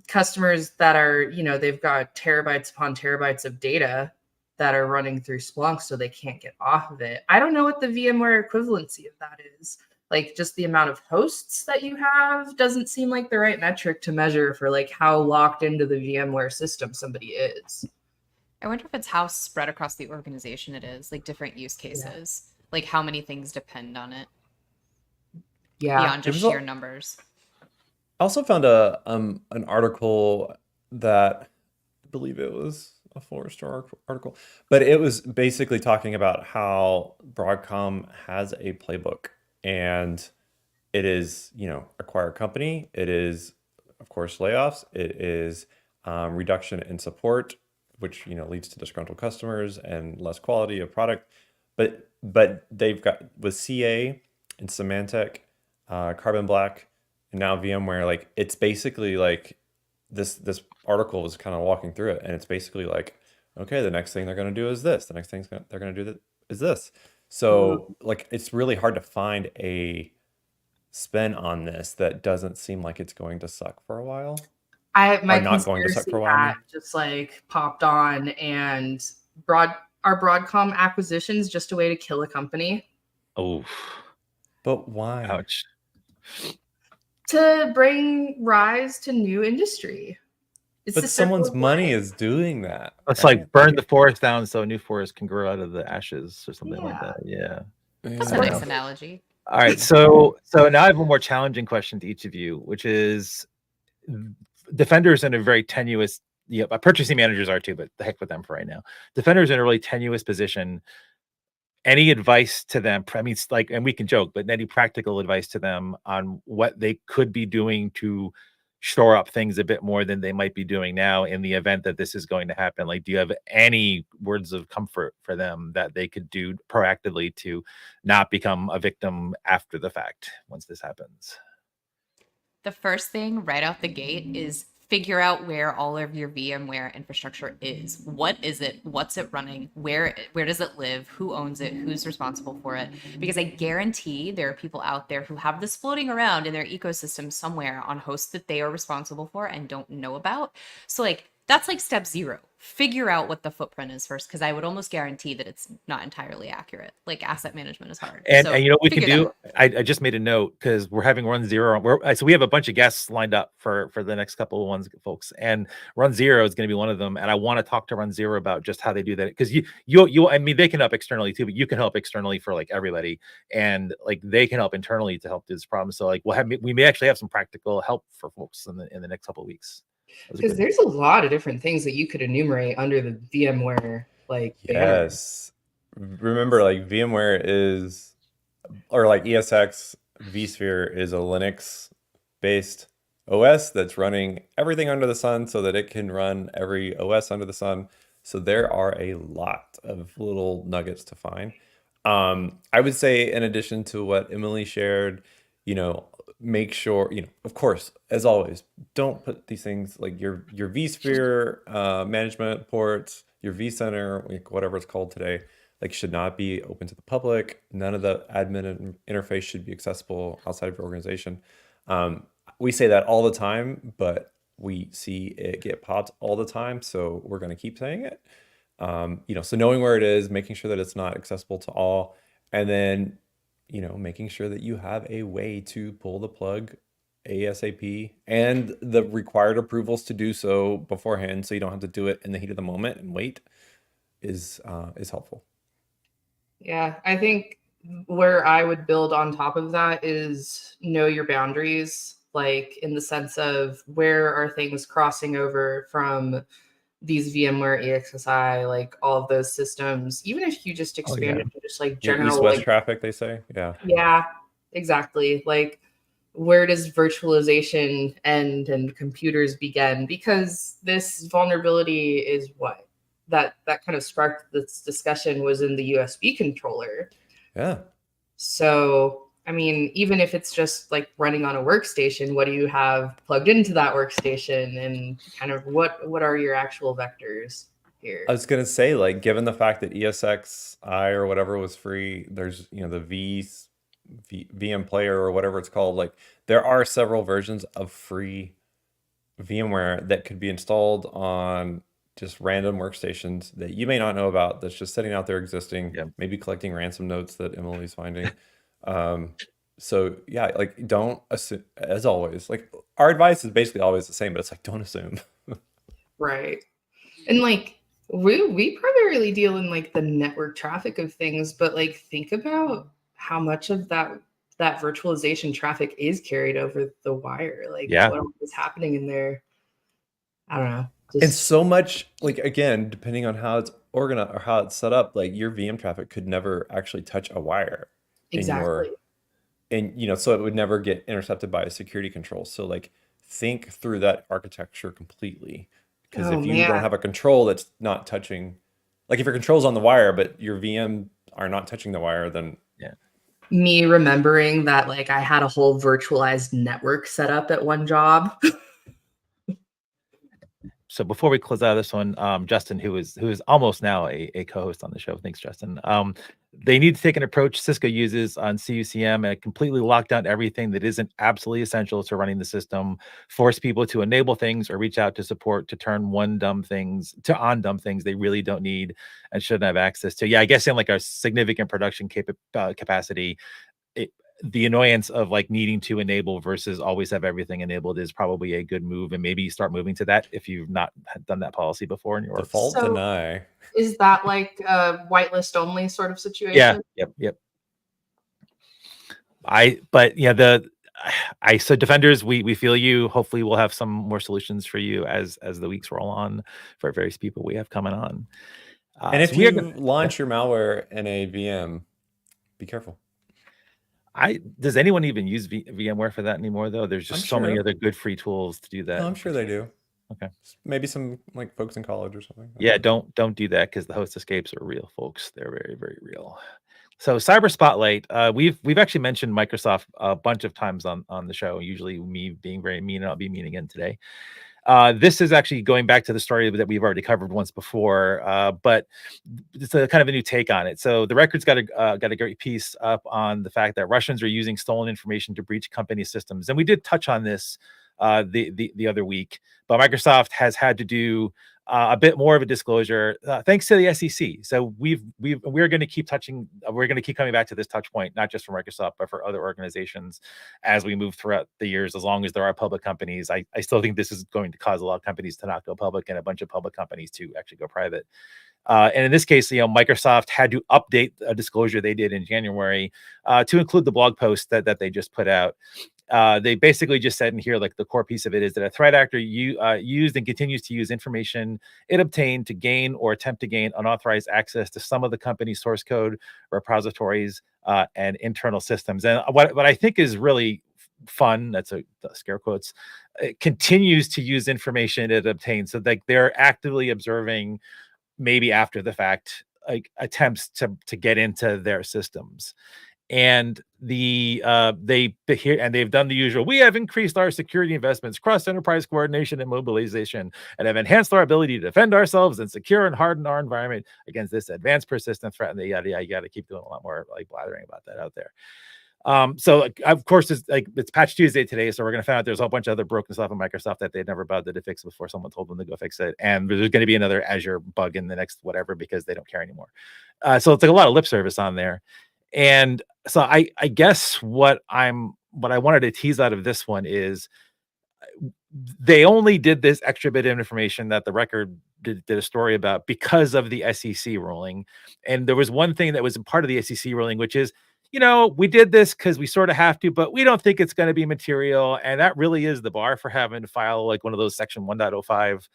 customers that are, you know, they've got terabytes upon terabytes of data that are running through Splunk, so they can't get off of it. I don't know what the VMware equivalency of that is. Like, just the amount of hosts that you have doesn't seem like the right metric to measure for like how locked into the VMware system somebody is. I wonder if it's how spread across the organization it is, like different use cases, like how many things depend on it Yeah. beyond just It was sheer numbers. I also found an article that I believe it was a Forrester article, but it was basically talking about how Broadcom has a playbook, and it is, you know, acquire a company. It is, of course, layoffs. It is reduction in support, which, you know, leads to disgruntled customers and less quality of product. But they've got with CA and Symantec, Carbon Black, and now VMware. Like it's basically like this article was kind of walking through it, and it's basically like, okay, the next thing they're going to do is this. The next thing they're going to do is this. So like it's really hard to find a spin on this that doesn't seem like it's going to suck for a while. My Or not going to suck conspiracy for a while, I mean. hat just like popped on, and are Broadcom acquisitions just a way to kill a company? Oh, But why? ouch. To bring rise to new industry. It's But the circle someone's of money life. is doing that. It's right? like burn the forest down so a new forest can grow out of the ashes or something like that. Yeah. That's I a don't nice know. analogy. All right. So now I have a more challenging question to each of you, which is defenders in a very tenuous, purchasing managers are too, but the heck with them for right now. Defenders in a really tenuous position. Any advice to them? I mean, it's like, and we can joke, but any practical advice to them on what they could be doing to shore up things a bit more than they might be doing now in the event that this is going to happen? Like, do you have any words of comfort for them that they could do proactively to not become a victim after the fact once this happens? The first thing right out the gate is figure out where all of your VMware infrastructure is. What is it? What's it running? Where does it live? Who owns it? Who's responsible for it? Because I guarantee there are people out there who have this floating around in their ecosystem somewhere on hosts that they are responsible for and don't know about. So like that's like step 0. Figure out what the footprint is first, because I would almost guarantee that it's not entirely accurate. Like asset management is hard. And, so and you know what we can figure that do? out. I just made a note because we're having Run Zero. So we have a bunch of guests lined up for the next couple of ones, folks. And Run Zero is going to be one of them. And I want to talk to Run Zero about just how they do that. Because you I mean, they can help externally too, but you can help externally for like everybody. And like they can help internally to help do this problem. So like we may actually have some practical help for folks in the next couple of weeks. Because there's a lot of different things that you could enumerate under the VMware like banner. Yes. Remember, like VMware is, or like ESX vSphere is a Linux based OS that's running everything under the sun so that it can run every OS under the sun. So there are a lot of little nuggets to find. I would say, in addition to what Emily shared, make sure, of course, as always, don't put these things like your vSphere management ports, your vCenter, like whatever it's called today, like should not be open to the public. None of the admin interface should be accessible outside of your organization. We say that all the time, but we see it get popped all the time, so we're going to keep saying it. So knowing where it is, making sure that it's not accessible to all, and then, making sure that you have a way to pull the plug ASAP and the required approvals to do so beforehand, so you don't have to do it in the heat of the moment and wait is helpful. Yeah, I think where I would build on top of that is know your boundaries, like in the sense of where are things crossing over from these VMware ESXi, like all of those systems, even if you just expand it to just like general east-west like traffic, they say. Yeah, exactly. Like where does virtualization end and computers begin? Because this vulnerability is what that kind of sparked this discussion was in the USB controller. Yeah. So, I mean, even if it's just like running on a workstation, what do you have plugged into that workstation, and kind of what are your actual vectors here? I was gonna say, like, given the fact that ESXi or whatever was free, there's the VM player or whatever it's called. Like, there are several versions of free VMware that could be installed on just random workstations that you may not know about, that's just sitting out there existing, maybe collecting ransom notes that Emily's finding. So yeah, like, don't assume, as always. Like, our advice is basically always the same, but it's like, don't assume. Right. And like we primarily deal in like the network traffic of things, but like think about how much of that virtualization traffic is carried over the wire. Like what is happening in there? I don't know. And so much, like, again, depending on how it's organized or how it's set up, like your VM traffic could never actually touch a wire exactly. So it would never get intercepted by a security control. So like, think through that architecture completely, because if you don't have a control that's not touching, like if your control's on the wire but your VM are not touching the wire, then me remembering that like I had a whole virtualized network set up at one job. So before we close out of this one, Justin, who is almost now a co-host on the show, thanks, Justin. They need to take an approach Cisco uses on CUCM and completely lock down everything that isn't absolutely essential to running the system, force people to enable things or reach out to support to turn on dumb things they really don't need and shouldn't have access to. Yeah, I guess in like a significant production capacity, the annoyance of like needing to enable versus always have everything enabled is probably a good move, and maybe you start moving to that if you've not done that policy before in your default deny. Is that like a whitelist only sort of situation? Yep. So defenders, we feel you. Hopefully we'll have some more solutions for you as the weeks roll on for various people we have coming on. And if you launch your malware in a VM, be careful. Does anyone even use VMware for that anymore, though? There's just so many other good free tools to do that. No, I'm sure they do. Okay. Maybe some like folks in college or something. Yeah, don't do that, because the host escapes are real, folks. They're very, very real. So Cyber Spotlight, we've actually mentioned Microsoft a bunch of times on the show, usually me being very mean, and I'll be mean again today. This is actually going back to the story that we've already covered once before, but it's a kind of a new take on it. So the Record's got a great piece up on the fact that Russians are using stolen information to breach company systems, and we did touch on this the other week. But Microsoft has had to do a bit more of a disclosure thanks to the SEC. So we're going to keep coming back to this touch point, not just for Microsoft, but for other organizations as we move throughout the years. As long as there are public companies, I still think this is going to cause a lot of companies to not go public and a bunch of public companies to actually go private. And in this case, Microsoft had to update a disclosure they did in January to include the blog post that they just put out. They basically just said in here, like, the core piece of it is that a threat actor used and continues to use information it obtained to gain or attempt to gain unauthorized access to some of the company's source code, repositories, and internal systems. And what I think is really fun, that's a scare quotes, it continues to use information it obtained. So like they're actively observing maybe after the fact, like attempts to get into their systems. And they've done the usual. We have increased our security investments, cross enterprise coordination and mobilization, and have enhanced our ability to defend ourselves and secure and harden our environment against this advanced persistent threat. And you got to keep doing a lot more like blathering about that out there. So like, of course, it's Patch Tuesday today, so we're gonna find out there's a whole bunch of other broken stuff in Microsoft that they'd never bothered to fix before someone told them to go fix it, and there's going to be another Azure bug in the next whatever because they don't care anymore. So it's like a lot of lip service on there, and so I guess what I wanted to tease out of this one is they only did this extra bit of information that the record did a story about because of the SEC ruling. And there was one thing that was part of the SEC ruling, which is, we did this because we sort of have to, but we don't think it's going to be material. And that really is the bar for having to file like one of those section 1.05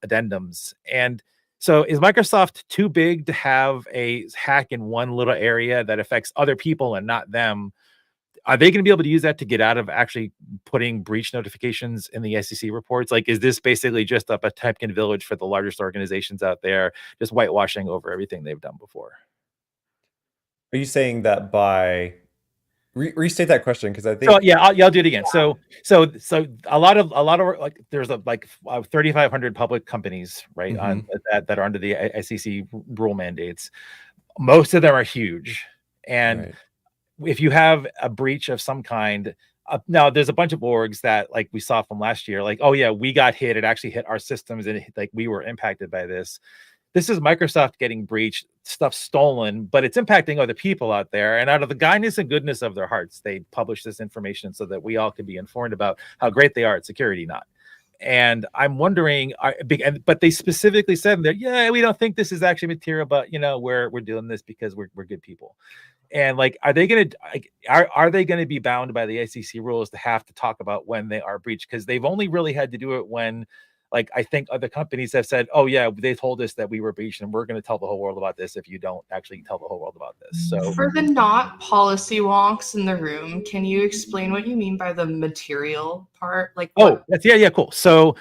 addendums. And so is Microsoft too big to have a hack in one little area that affects other people and not them? Are they going to be able to use that to get out of actually putting breach notifications in the SEC reports? Like, is this basically just a Potemkin village for the largest organizations out there, just whitewashing over everything they've done before? Are you saying that by restate that question? Because I think so. Yeah, I'll do it again. So a lot of like there's 3,500 public companies, right, on that are under the SEC rule mandates. Most of them are huge, and right. if you have a breach of some kind, now there's a bunch of orgs that like we saw from last year, like, oh yeah, we got hit. It actually hit our systems and like we were impacted by this. This is Microsoft getting breached, stuff stolen, but it's impacting other people out there. And out of the kindness and goodness of their hearts, they publish this information so that we all can be informed about how great they are at security, not. And I'm wondering, but they specifically said that, yeah, we don't think this is actually material, but we're doing this because we're good people. And like, are they going to be bound by the SEC rules to have to talk about when they are breached? Because they've only really had to do it when, like, I think other companies have said, oh yeah, they told us that we were breached and we're going to tell the whole world about this if you don't actually tell the whole world about this. So for the not policy wonks in the room, can you explain what you mean by the material part? Like, cool. So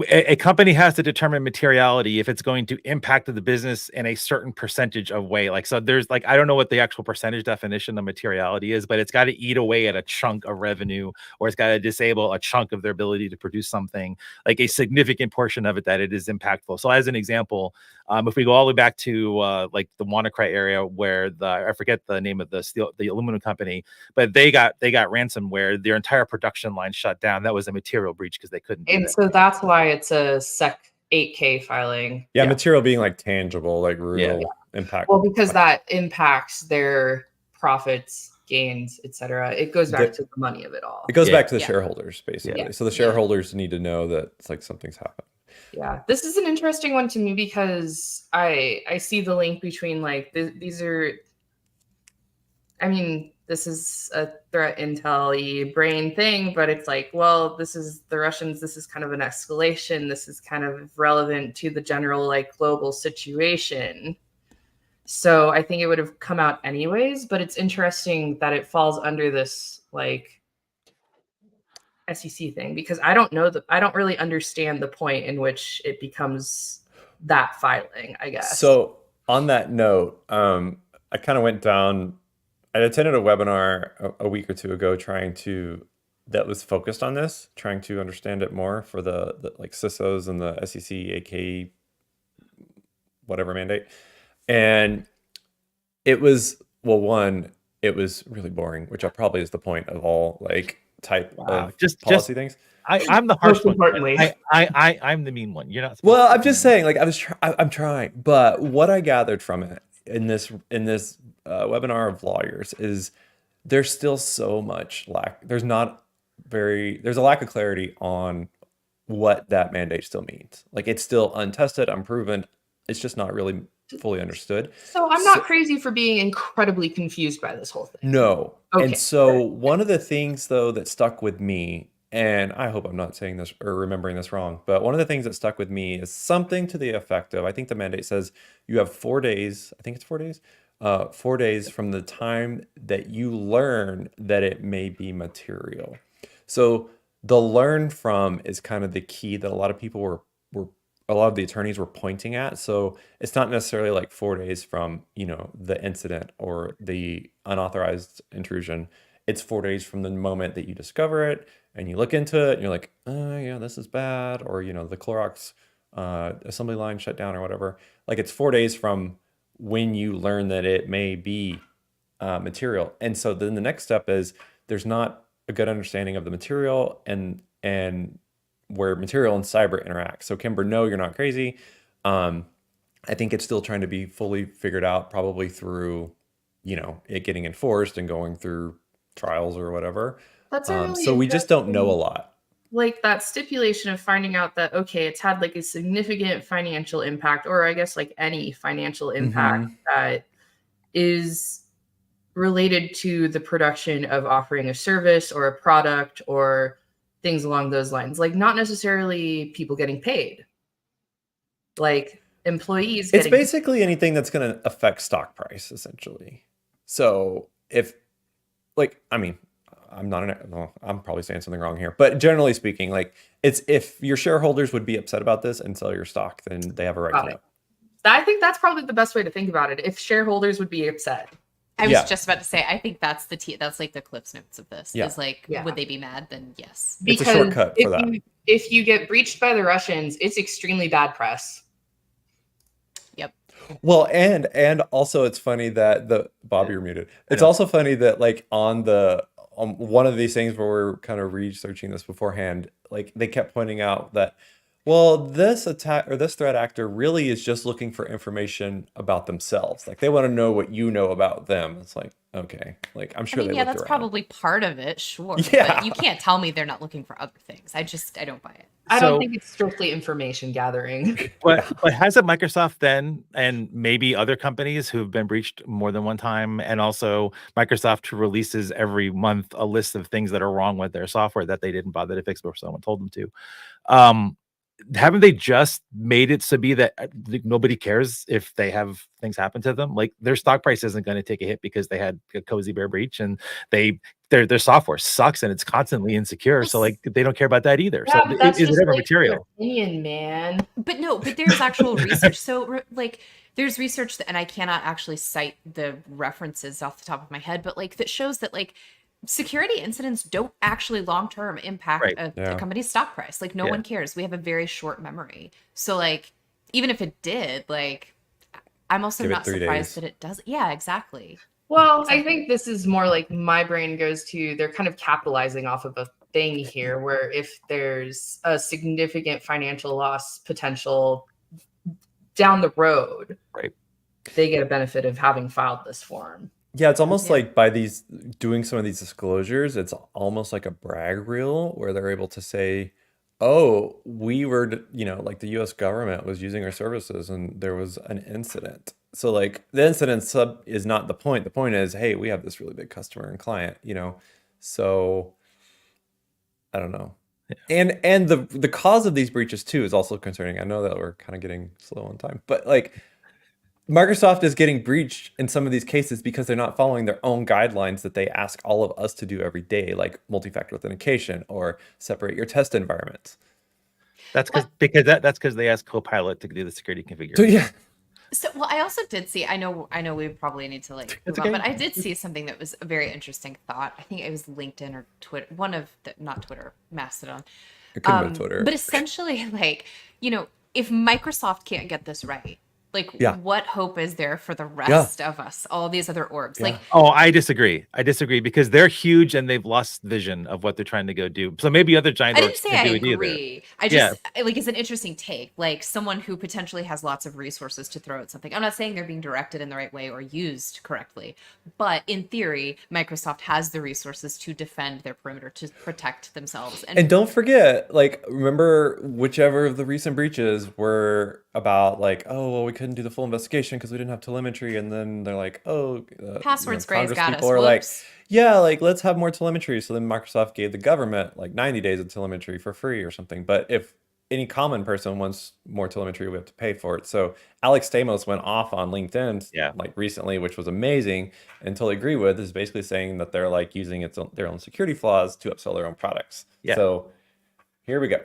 a company has to determine materiality if it's going to impact the business in a certain percentage of way. Like, so there's like, I don't know what the actual percentage definition of materiality is, but it's got to eat away at a chunk of revenue, or it's got to disable a chunk of their ability to produce something, like a significant portion of it that it is impactful. So as an example, if we go all the way back to like the WannaCry area where I forget the name of the aluminum company, but they got ransomware, their entire production line shut down. That was a material breach because they couldn't. And so that's why it's a Sec 8K filing. Yeah, material being like tangible, like real impact. Well, because that impacts their profits, gains, etc. It goes back to the money of it all. It goes back to the shareholders, basically. Yeah. So the shareholders need to know that it's like something's happened. Yeah, this is an interesting one to me because I see the link between like these are. I mean, this is a threat intel-y brain thing, but it's like, well, this is the Russians. This is kind of an escalation. This is kind of relevant to the general like global situation. So I think it would have come out anyways, but it's interesting that it falls under this like SEC thing because I don't really understand the point in which it becomes that filing, I guess. So on that note, I kind of went down. I attended a webinar a week or two ago that was focused on this, trying to understand it more for the like CISOs and the SEC, AK, whatever mandate. And it was, well, one, it was really boring, which probably is the point of all like type of policy things. I'm the harsh one. I'm the mean one. You're not. Well, I'm just saying, like I'm trying, but what I gathered from it in this webinar of lawyers is there's still so much there's a lack of clarity on what that mandate still means. Like it's still untested, unproven. It's just not really fully understood. So I'm not crazy for being incredibly confused by this whole thing. No. Okay. And so one of the things though that stuck with me, and I hope I'm not saying this or remembering this wrong, but one of the things that stuck with me is something to the effect of, I think the mandate says you have 4 days, I think it's 4 days, 4 days from the time that you learn that it may be material. So the learn from is kind of the key that a lot of people were a lot of the attorneys were pointing at. So it's not necessarily like 4 days from, the incident or the unauthorized intrusion. It's 4 days from the moment that you discover it and you look into it and you're like, oh yeah, this is bad. Or, the Clorox assembly line shut down or whatever. Like it's 4 days from when you learn that it may be material. And so then the next step is there's not a good understanding of the material and where material and cyber interact. So Kimber, no, you're not crazy. I think it's still trying to be fully figured out, probably through, it getting enforced and going through trials or whatever. That's a really So we just don't know a interesting- lot. Like that stipulation of finding out that, okay, it's had like a significant financial impact, or I guess like any financial impact that is related to the production of offering a service or a product or things along those lines. Like not necessarily people getting paid, like employees It's getting basically anything that's going to affect stock price, essentially. So if, I'm probably saying something wrong here, but generally speaking, like it's if your shareholders would be upset about this and sell your stock, then they have a right to know. I think that's probably the best way to think about it. If shareholders would be upset. I was Yeah. just about to say, I think that's that's like the Cliff's Notes of this. Yeah. Is like, Yeah. would they be mad? Then yes. It's a shortcut for that. If you get breached by the Russians, it's extremely bad press. Yep. Well, and also it's funny that Bob, you're muted. It's also funny that like on one of these things where we're kind of researching this beforehand, like they kept pointing out that, well, this attack or this threat actor really is just looking for information about themselves. Like they want to know what you know about them. It's like, okay, like I'm sure they yeah, looked that's around. probably part of it, sure. Yeah. But you can't tell me they're not looking for other things. I don't buy it. I So- don't think it's strictly information gathering. But hasn't Microsoft then, and maybe other companies who've been breached more than one time, and also Microsoft releases every month a list of things that are wrong with their software that they didn't bother to fix before someone told them to. Haven't they just made it so be that nobody cares if they have things happen to them? Like their stock price isn't going to take a hit because they had a Cozy Bear breach, and their software sucks and it's constantly insecure. So like they don't care about that either. Yeah, So but that's is just it ever like your material? opinion, man. But no, but there's actual research. So like there's research and I cannot actually cite the references off the top of my head, but like that shows that like security incidents don't actually long-term impact Right. a company's stock price. Like no one cares. We have a very short memory. So like even if it did, like I'm also Give it not 3 surprised days. that it does. Yeah, exactly. Well, I think this is more like my brain goes to they're kind of capitalizing off of a thing here where if there's a significant financial loss potential down the road, Right. they get a benefit of having filed this form. Yeah, it's almost Yeah. like by doing some of these disclosures, it's almost like a brag reel where they're able to say, oh, we were, like the US government was using our services and there was an incident. So like the incident is not the point. The point is, hey, we have this really big customer and client, So I don't know. Yeah. And the cause of these breaches too is also concerning. I know that we're kind of getting slow on time, but like Microsoft is getting breached in some of these cases because they're not following their own guidelines that they ask all of us to do every day, like multi-factor authentication or separate your test environments. That's because they asked Copilot to do the security configuration. So yeah, So, well, I also did see. I know. We probably need to like move It's on, okay. but I did see something that was a very interesting thought. I think it was LinkedIn or Twitter, one of the not Twitter, Mastodon. it could have been Twitter. But essentially, like if Microsoft can't get this right, like Yeah. what hope is there for the rest of us, all these other orgs? Like Oh, I disagree because they're huge and they've lost vision of what they're trying to go do. So maybe other giant I didn't orgs say can I do it either. agree. I just like it's an interesting take. Like someone who potentially has lots of resources to throw at something. I'm not saying they're being directed in the right way or used correctly, but in theory, Microsoft has the resources to defend their perimeter, to protect themselves. And don't forget, like, remember whichever of the recent breaches were about like, oh, well, we couldn't do the full investigation because we didn't have telemetry. And then they're like, oh, Password sprays Congress got us. people are like, Whoops. yeah, like, let's have more telemetry. So then Microsoft gave the government like 90 days of telemetry for free or something. But if any common person wants more telemetry, we have to pay for it. So Alex Stamos went off on LinkedIn like recently, which was amazing, and totally agree with, is basically saying that they're like using their own security flaws to upsell their own products. Yeah. So here we go.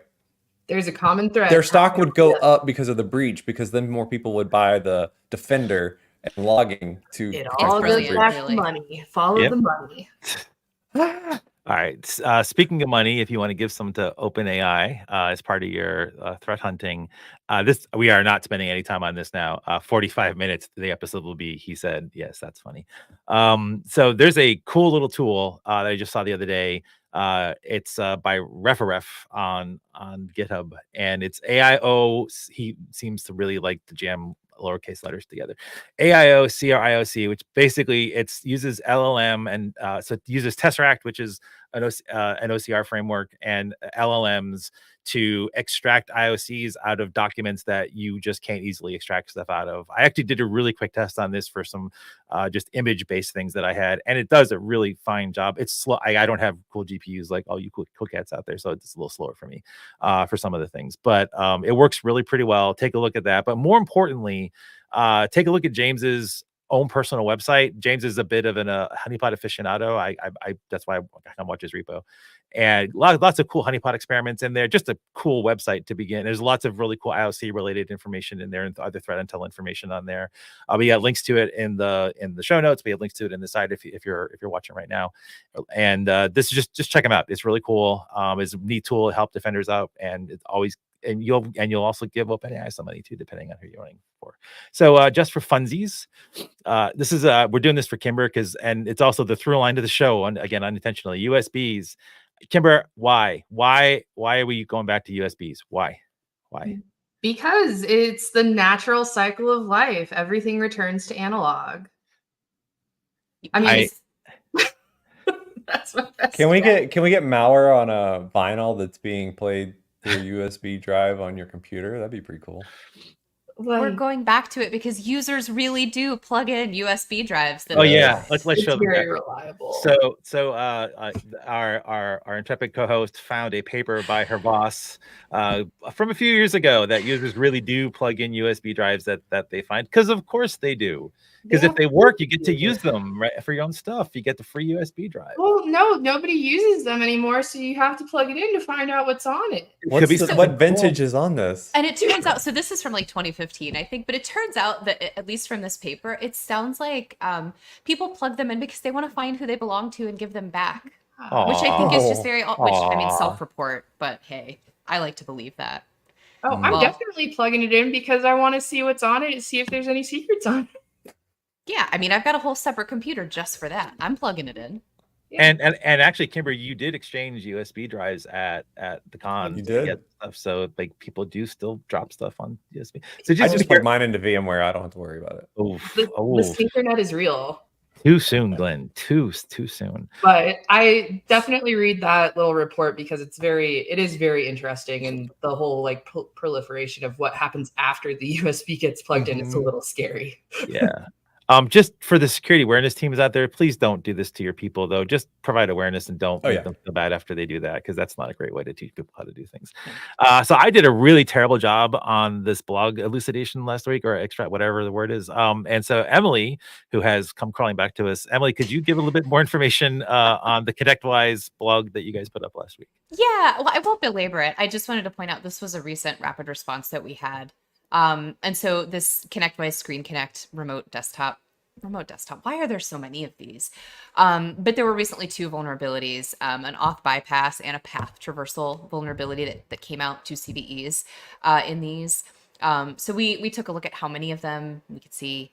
There's a common thread. Their stock would go up because of the breach, because then more people would buy the defender and logging to It protect all against goes the back breach. to money. Follow Yep. the money. All right. Speaking of money, if you want to give some to OpenAI as part of your threat hunting, we are not spending any time on this now. 45 minutes the episode will be. He said, "Yes, that's funny." So there's a cool little tool that I just saw the other day. It's by Referef on GitHub, and it's AIO. He seems to really like to jam lowercase letters together. AIO CRIOC, which basically uses LLM, and so it uses Tesseract, which is an OCR framework, and LLMs to extract IOCs out of documents that you just can't easily extract stuff out of. I actually did a really quick test on this for some just image-based things that I had, and it does a really fine job. It's slow. I don't have cool GPUs like all you cool cats out there, so it's a little slower for me for some of the things. But it works really pretty well. Take a look at that. But more importantly, take a look at James's own personal website. James is a bit of a honeypot aficionado. I that's why I watch his repo, and lots of cool honeypot experiments in there. Just a cool website to begin. There's lots of really cool IOC related information in there, and other threat intel information on there. We got links to it in the show notes. We have links to it in the site if you're watching right now. And this is just check them out. It's really cool. It's a neat tool to help defenders out, and it's always. And you'll also give OpenAI some money too, depending on who you're running for. So just for funsies, this is we're doing this for Kimber and it's also the through line to the show. And again, unintentionally, USBs. Kimber, why are we going back to USBs? Why? Because it's the natural cycle of life. Everything returns to analog. I mean, that's my best. Can we get malware on a vinyl that's being played through a USB drive on your computer? That'd be pretty cool. We're going back to it because users really do plug in USB drives. Oh yeah, let's show them. Very reliable. So our intrepid co-host found a paper by her boss from a few years ago that users really do plug in USB drives that they find, because of course they do. Because if they work, you get to use them right for your own stuff. You get the free USB drive. Well, no, nobody uses them anymore, so you have to plug it in to find out what's on it. What vintage is on this? And it turns out, so this is from like 2015, I think, but it turns out that at least from this paper, it sounds like people plug them in because they want to find who they belong to and give them back, which I think is just very, which I mean, self-report, but hey, I like to believe that. Oh, I'm definitely plugging it in because I want to see what's on it and see if there's any secrets on it. Yeah, I mean, I've got a whole separate computer just for that. I'm plugging it in. Yeah. And actually, Kimber, you did exchange USB drives at the con. You did. Get stuff, so like people do still drop stuff on USB. So I just plug mine into VMware. I don't have to worry about it. The Synchronet is real. Too soon, Glenn. Too soon. But I definitely read that little report because it is very interesting, and the whole like proliferation of what happens after the USB gets plugged in. It's a little scary. Yeah. Just for the security awareness teams out there, please don't do this to your people, though. Just provide awareness and don't make them feel bad after they do that, because that's not a great way to teach people how to do things. So I did a really terrible job on this blog elucidation last week, or extract, whatever the word is. And so Emily, who has come crawling back to us, Emily, could you give a little bit more information on the ConnectWise blog that you guys put up last week? Yeah, well, I won't belabor it. I just wanted to point out this was a recent rapid response that we had. And so this ConnectWise Screen Connect remote desktop, why are there so many of these? But there were recently 2 vulnerabilities, an auth bypass and a path traversal vulnerability that came out, 2 CVEs in these. So we took a look at how many of them we could see,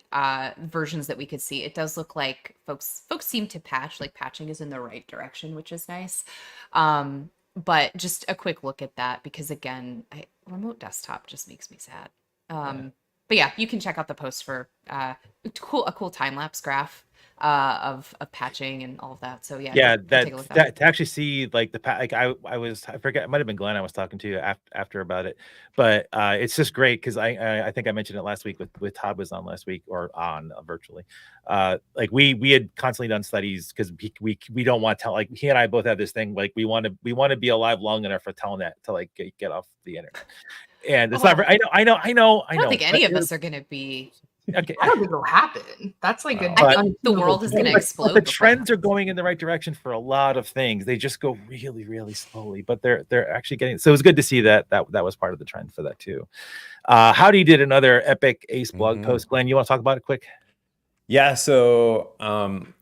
versions that we could see. It does look like folks seem to patch, like patching is in the right direction, which is nice. But just a quick look at that, because again, remote desktop just makes me sad. But yeah, you can check out the post for a cool time-lapse graph of patching and all of that. So yeah, that to actually see like I forget, it might have been Glenn I was talking to after about it, but it's just great because I think I mentioned it last week with Todd was on last week, or on virtually. Like we had constantly done studies because we don't want to like, he and I both have this thing, like we want to be alive long enough for Telnet to like get off the internet. And it's not. I know. I don't think any of us are going to be Okay. I don't think it'll happen. That's like a I think the world is going to But explode. the before it trends are happens. going in the right direction for a lot of things. They just go really, really slowly, but they're actually getting. So it was good to see that was part of the trend for that too. Howdy did another epic Ace blog post. Glenn, you want to talk about it quick? Yeah, so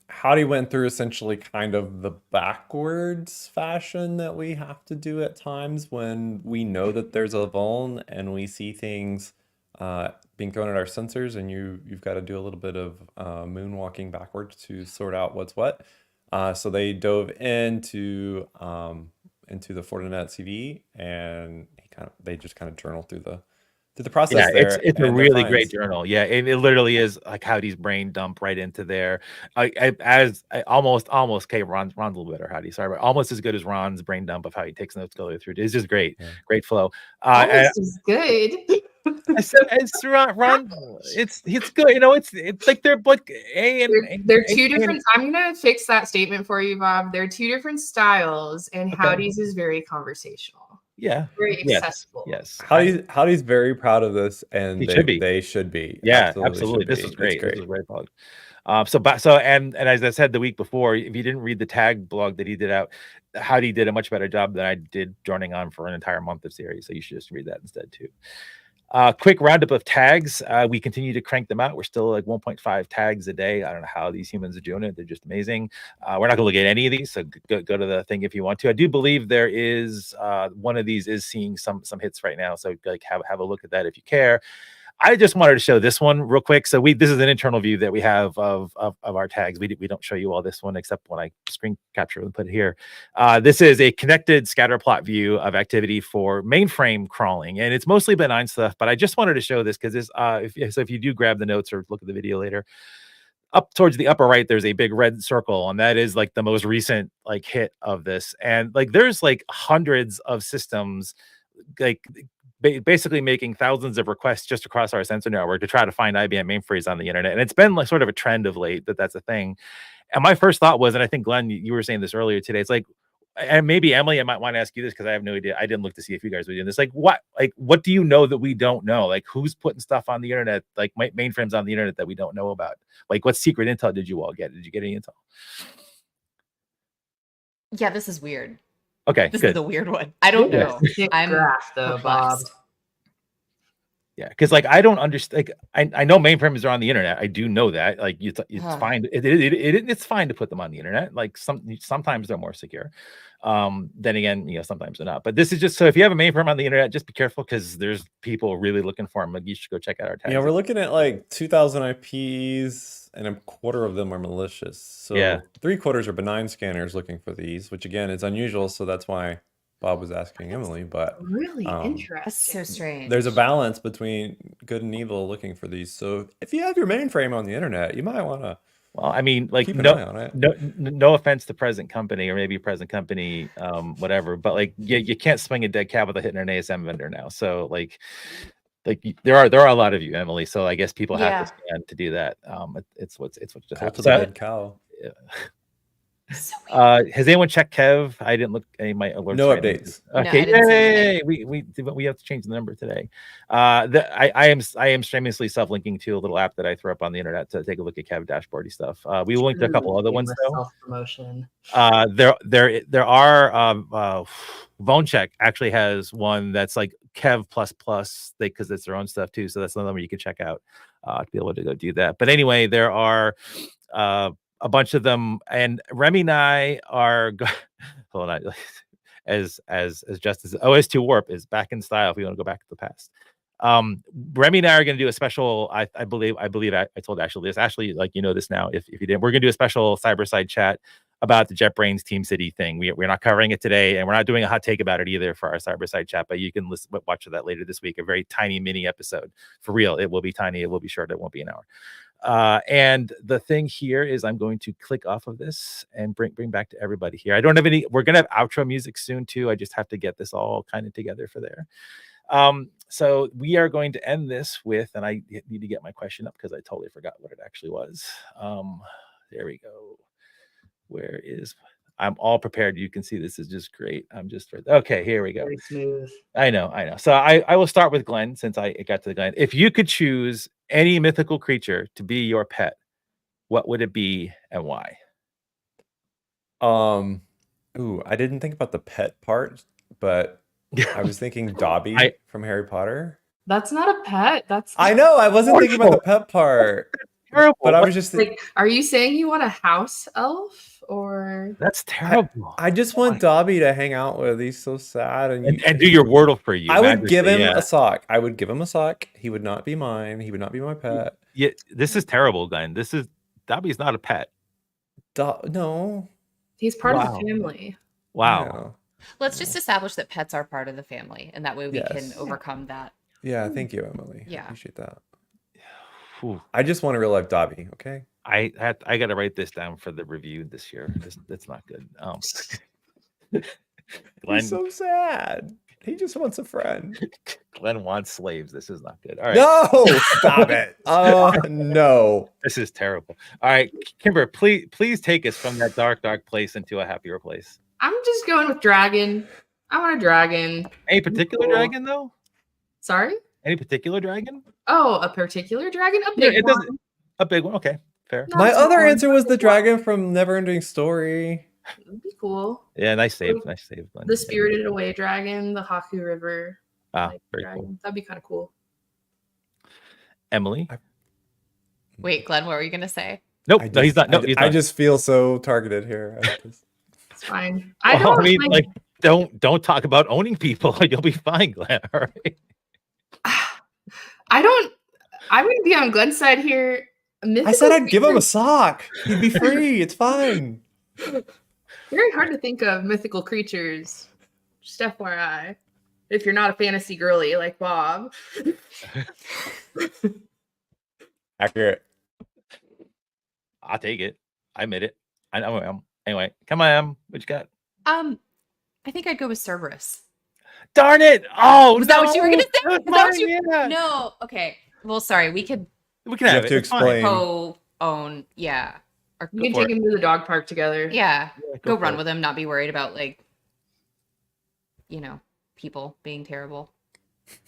Howdy went through essentially kind of the backwards fashion that we have to do at times when we know that there's a vuln and we see things being thrown at our sensors, and you've got to do a little bit of moonwalking backwards to sort out what's what. So they dove into the Fortinet CV, and they just kind of journaled through the process there. It's a and their really great finds. journal. Yeah, it literally is like Howdy's brain dump right into there. I almost okay, Ron's a little better. Howdy, sorry, but almost as good as Ron's brain dump of how he takes notes go through. It's just great, great flow. Almost as good. I said it's Ron. It's good. You know, it's like they're like they're two different. I'm gonna fix that statement for you, Bob. They're two different styles, and Howdy's is very conversational. Yeah, Very accessible. Yes. Howdy's very proud of this, and He should be. they should be. Yeah, Absolutely. absolutely. Should This be. was great. It's great. This was great blog. So and as I said the week before, if you didn't read the tag blog that he did out, Howdy did a much better job than I did joining on for an entire month of series. So you should just read that instead too. Quick roundup of tags. We continue to crank them out. We're still like 1.5 tags a day. I don't know how these humans are doing it. They're just amazing. We're not going to look at any of these, so go to the thing if you want to. I do believe there is one of these is seeing some hits right now, so like have a look at that if you care. I just wanted to show this one real quick. So this is an internal view that we have of our tags. We don't show you all this one except when I screen capture and put it here. This is a connected scatter plot view of activity for mainframe crawling, and it's mostly benign stuff. But I just wanted to show this because this, if you do grab the notes or look at the video later, up towards the upper right, there's a big red circle, and that is like the most recent like hit of this. And like there's like hundreds of systems like basically making thousands of requests just across our sensor network to try to find IBM mainframes on the internet. And it's been like sort of a trend of late that's a thing. And my first thought was, and I think Glenn, you were saying this earlier today, it's like, and maybe Emily, I might want to ask you this because I have no idea. I didn't look to see if you guys were doing this. Like what do you know that we don't know? Like who's putting stuff on the internet, like mainframes on the internet that we don't know about? Like what secret intel did you all get? Did you get any intel? Yeah, this is weird. Okay, this good. is the weird one. I don't know. I'm graph though, Bob. Yeah, because like I don't understand. Like I know mainframes are on the internet. I do know that. Like it's fine. It's fine to put them on the internet. Like sometimes they're more secure. Then again, sometimes they're not. But this is just so if you have a mainframe on the internet, just be careful because there's people really looking for them. Like you should go check out our tags. Yeah, we're looking at like 2,000 IPs, and a quarter of them are malicious. So 3/4 are benign scanners looking for these, which again is unusual. So that's why Bob was asking Emily. But really interesting. That's so strange. There's a balance between good and evil looking for these. So if you have your mainframe on the internet, you might want to. Well, I mean, like keep an eye on it. No offense to present company or maybe present company, whatever, but like you can't swing a dead cat with a hitting an ASM vendor now. So like there are a lot of you, Emily. So I guess people have to stand to do that. It's what's just happened. The dead cow. Yeah. Has anyone checked Kev? I didn't look any of my alerts. No updates. Okay, yay! We have to change the number today. I am strenuously self-linking to a little app that I throw up on the internet to take a look at Kev dashboardy stuff. We will link to a couple other ones though. Self-promotion. There are VoneCheck actually has one that's like Kev plus because it's their own stuff too. So that's another one you can check out to be able to go do that. But anyway, there are a bunch of them, and Remy and I are hold on, as Justice OS2 Warp is back in style if we want to go back to the past. Remy and I are going to do a special. I believe I told Ashley this. Ashley, like this now. If you didn't, we're going to do a special Cyberside chat about the JetBrains Team City thing. We're not covering it today, and we're not doing a hot take about it either for our Cyberside chat. But you can watch that later this week. A very tiny mini episode for real. It will be tiny. It will be short. It won't be an hour. And the thing here is I'm going to click off of this and bring back to everybody here. I don't have any. We're gonna have outro music soon too. I just have to get this all kind of together for there. So we are going to end this with, and I need to get my question up because I totally forgot what it actually was. There we go. Where is? I'm all prepared. You can see this is just great. I'm just okay. Here we go. Very smooth. I know. So I will start with Glenn since I got to the Glenn. If you could choose any mythical creature to be your pet, what would it be and why? Ooh, I didn't think about the pet part, but I was thinking Dobby from Harry Potter. That's not a pet. That's I know, I wasn't thinking about the pet part, Terrible. but I was just like, are you saying you want a house elf or? That's terrible. I just want Dobby to hang out with. He's so sad, and And do your Wordle for you. I would give him yeah. a sock. I would give him a sock. He would not be mine. He would not be my pet. Yeah, this is terrible, Glenn. Dobby's not a pet. No. He's part Wow. of the family. Wow. No. Let's just establish that pets are part of the family, and that way we can Yes. overcome that. Yeah, thank you, Emily. I Yeah. appreciate that. Whew. I just want a real life Dobby, okay? I got to write this down for the review this year. That's not good. Glenn, He's so sad. He just wants a friend. Glenn wants slaves. This is not good. All right. No, stop it. No. This is terrible. All right, Kimber, please take us from that dark place into a happier place. I'm just going with dragon. I want a dragon. Any particular Cool. dragon though? Sorry? Any particular dragon? Oh, a particular dragon? A Yeah, big it one. doesn't. A big one. Okay, fair. Not My a small other one, answer was not a the big one. dragon from Neverending Story. That'd be cool. Yeah, nice save. Nice save, Glenn. The Spirited Away dragon, the Haku River Very dragon. cool. That'd be kind of cool. Emily. Wait, Glenn, what were you gonna say? Nope. No, he's not. No, he's I not. just feel so targeted here. It's fine. I Well, don't like, don't talk about owning people. You'll be fine, Glenn. All right. I wouldn't be on Glenn's side here. I said I'd give him a sock. He'd be free. It's fine. Very hard to think of mythical creatures. Just FYI. If you're not a fantasy girly like Bob. Accurate. I'll take it. I admit it. I know. Anyway, come on. What you got? I think I'd go with Cerberus. Darn it! Oh, Was that what you were gonna say? That was Is that what mine, you- yeah. No, okay. Well, sorry, we could We can You have have it. to It's fine. explain. co-own, yeah. Or You can for take him to the dog park together. yeah, Yeah, go for run it. with him, not be worried about like, people being terrible.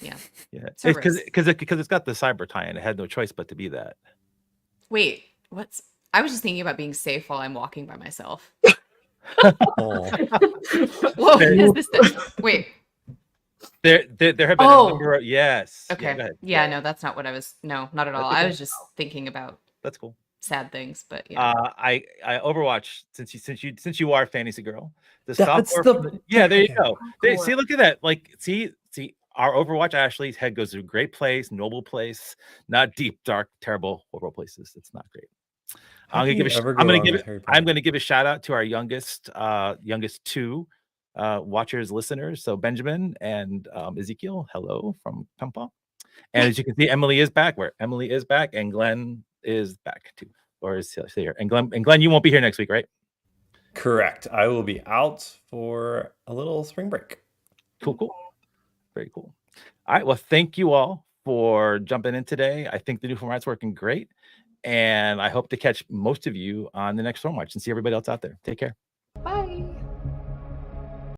Yeah. Yeah, Cerberus. because it's got the cyber tie-in. It had no choice but to be that. Wait, I was just thinking about being safe while I'm walking by myself. Oh. Whoa, There- is this wait, There have been Oh. a number of yes. okay. Yeah, go ahead. Yeah, no, that's not what I was not at all. That's I okay. was just thinking about That's cool. sad things, but yeah. I Overwatch, since you are a fantasy girl, the That's software the there you dragon. go. There- Cool. see, look at that. Like, see our Overwatch Ashley's head goes to a great place, noble place, not deep, dark, terrible, horrible places. It's not great. How I'm can gonna you ever go I'm gonna wrong give with it Harry I'm Potter? gonna give a shout out to our youngest two watchers, listeners. So Benjamin and Ezekiel, hello from Tampa. And as you can see, Emily is back. Emily is back, and Glenn is back too, or is here. And Glenn, you won't be here next week, right? Correct. I will be out for a little spring break. Cool. Very cool. All right. Well, thank you all for jumping in today. I think the new format's working great, and I hope to catch most of you on the next Stormwatch and see everybody else out there. Take care. Bye.